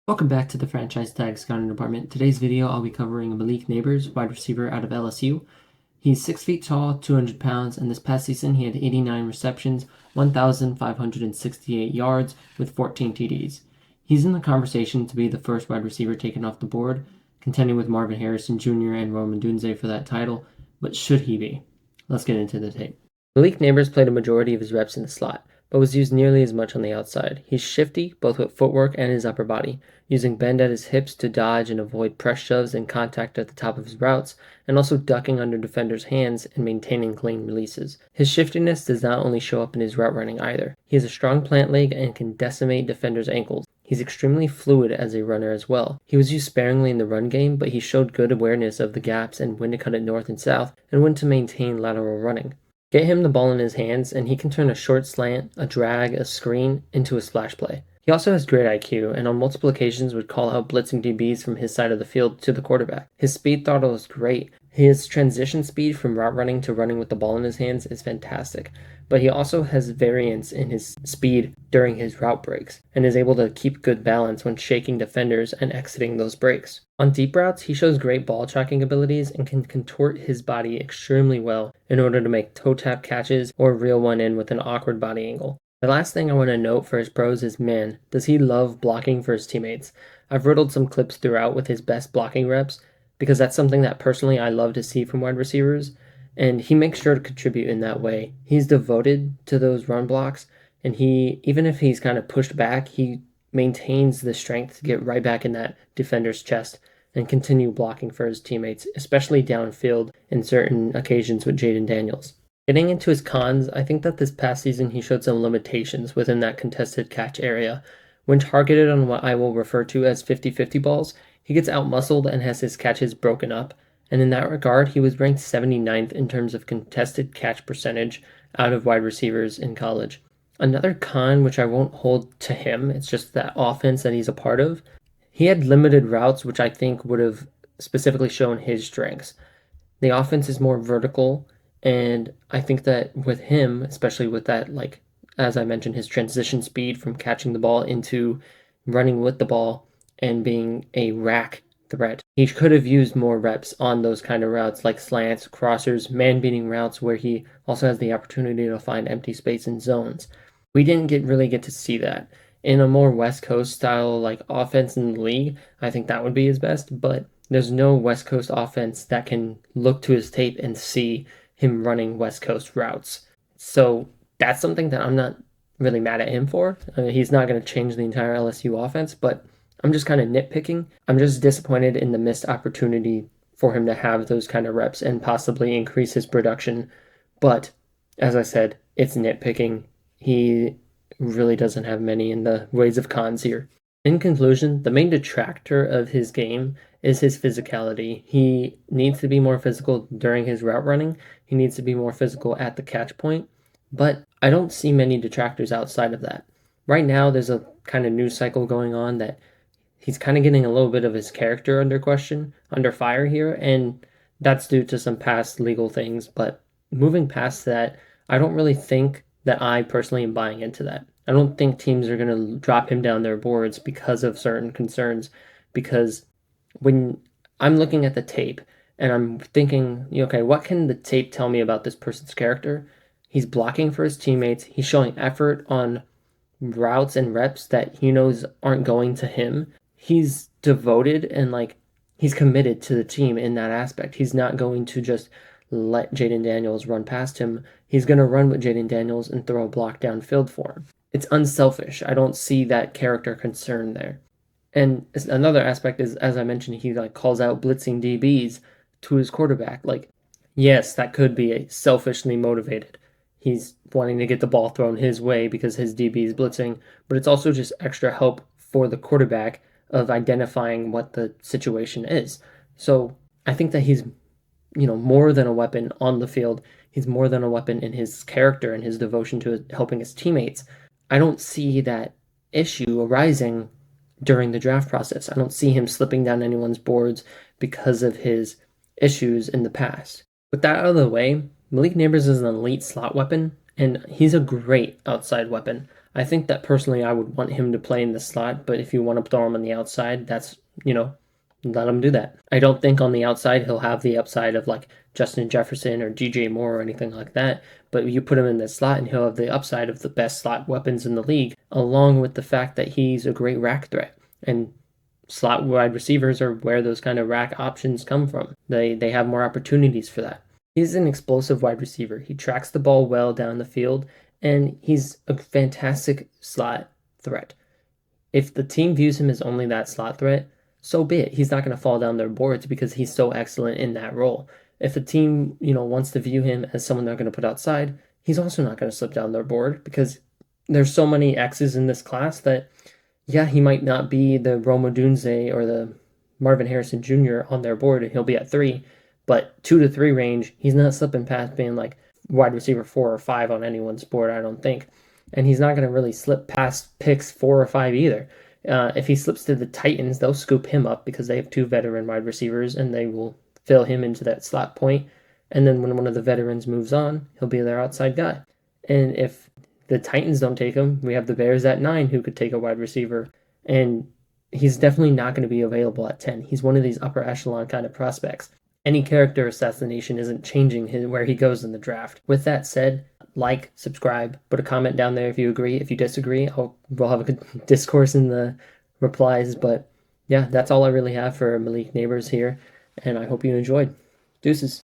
Welcome back to the Franchise Tag Scouting Department. Today's video, I'll be covering Malik Nabers, wide receiver out of LSU. He's 6 feet tall, 200 pounds, and this past season he had 89 receptions, 1,568 yards, with 14 TDs. He's in the conversation to be the first wide receiver taken off the board, contending with Marvin Harrison Jr. and Roman Dunze for that title, but should he be? Let's get into the tape. Malik Nabers played a majority of his reps in the slot, but was used nearly as much on the outside. He's shifty, both with footwork and his upper body, using bend at his hips to dodge and avoid press shoves and contact at the top of his routes, and also ducking under defenders' hands and maintaining clean releases. His shiftiness does not only show up in his route running either. He has a strong plant leg and can decimate defenders' ankles. He's extremely fluid as a runner as well. He was used sparingly in the run game, but he showed good awareness of the gaps and when to cut it north and south, and when to maintain lateral running. Get him the ball in his hands, and he can turn a short slant, a drag, a screen into a splash play. He also has great IQ, and on multiple occasions would call out blitzing DBs from his side of the field to the quarterback. His speed throttle is great. His transition speed from route running to running with the ball in his hands is fantastic, but he also has variance in his speed during his route breaks, and is able to keep good balance when shaking defenders and exiting those breaks. On deep routes, he shows great ball tracking abilities and can contort his body extremely well in order to make toe tap catches or reel one in with an awkward body angle. The last thing I want to note for his pros is, man, does he love blocking for his teammates. I've riddled some clips throughout with his best blocking reps because that's something that personally I love to see from wide receivers, and he makes sure to contribute in that way. He's devoted to those run blocks, and even if he's kind of pushed back, he maintains the strength to get right back in that defender's chest and continue blocking for his teammates, especially downfield in certain occasions with Jaden Daniels. Getting into his cons, I think that this past season he showed some limitations within that contested catch area. When targeted on what I will refer to as 50-50 balls, he gets outmuscled and has his catches broken up, and in that regard, he was ranked 79th in terms of contested catch percentage out of wide receivers in college. Another con, which I won't hold to him, it's just that offense that he's a part of. He had limited routes, which I think would have specifically shown his strengths. The offense is more vertical, and I think that with him, especially with that, like, as I mentioned, his transition speed from catching the ball into running with the ball and being a rack threat, he could have used more reps on those kind of routes like slants, crossers, man-beating routes where he also has the opportunity to find empty space in zones. We didn't really get to see that. In a more West Coast style like offense in the league, I think that would be his best, but there's no West Coast offense that can look to his tape and see him running West Coast routes. So that's something that I'm not really mad at him for. He's not going to change the entire LSU offense, but I'm just kind of nitpicking. I'm just disappointed in the missed opportunity for him to have those kind of reps and possibly increase his production. But as I said, it's nitpicking. He really doesn't have many in the ways of cons here. In conclusion, the main detractor of his game is his physicality. He needs to be more physical during his route running. He needs to be more physical at the catch point. But I don't see many detractors outside of that. Right now, there's a kind of news cycle going on that he's kind of getting a little bit of his character under fire here, and that's due to some past legal things. But moving past that, I don't really think that I personally am buying into that. I don't think teams are going to drop him down their boards because of certain concerns, because when I'm looking at the tape and I'm thinking, okay, what can the tape tell me about this person's character? He's blocking for his teammates. He's showing effort on routes and reps that he knows aren't going to him. He's devoted and he's committed to the team in that aspect. He's not going to just let Jaden Daniels run past him. He's going to run with Jaden Daniels and throw a block downfield for him. It's unselfish. I don't see that character concern there. And another aspect is, as I mentioned, he calls out blitzing DBs to his quarterback. Yes, that could be selfishly motivated. He's wanting to get the ball thrown his way because his DB is blitzing, but it's also just extra help for the quarterback of identifying what the situation is. So I think that he's more than a weapon on the field. He's more than a weapon in his character and his devotion to helping his teammates. I don't see that issue arising during the draft process. I don't see him slipping down anyone's boards because of his issues in the past. With that out of the way, Malik Nabers is an elite slot weapon, and he's a great outside weapon. I think that personally I would want him to play in the slot, but if you want to throw him on the outside, that's, let him do that. I don't think on the outside he'll have the upside of like Justin Jefferson or DJ Moore or anything like that, but you put him in the slot and he'll have the upside of the best slot weapons in the league, along with the fact that he's a great rack threat. And slot wide receivers are where those kind of rack options come from. They have more opportunities for that. He's an explosive wide receiver. He tracks the ball well down the field, and he's a fantastic slot threat. If the team views him as only that slot threat, so be it. He's not going to fall down their boards because he's so excellent in that role. If the team, wants to view him as someone they're going to put outside, he's also not going to slip down their board because there's so many X's in this class that, yeah, he might not be the Rome Odunze or the Marvin Harrison Jr. on their board, and he'll be at 3, but 2 to 3 range, he's not slipping past being like wide receiver 4 or 5 on anyone's board, I don't think. And he's not going to really slip past picks 4 or 5 either. If he slips to the Titans, they'll scoop him up because they have 2 veteran wide receivers, and they will fill him into that slot point. And then when one of the veterans moves on, he'll be their outside guy. And if the Titans don't take him, we have the Bears at 9 who could take a wide receiver. And he's definitely not going to be available at 10. He's one of these upper echelon kind of prospects. Any character assassination isn't changing where he goes in the draft. With that said, like, subscribe, put a comment down there if you agree. If you disagree, we'll have a good discourse in the replies. But yeah, that's all I really have for Malik Nabers here, and I hope you enjoyed. Deuces.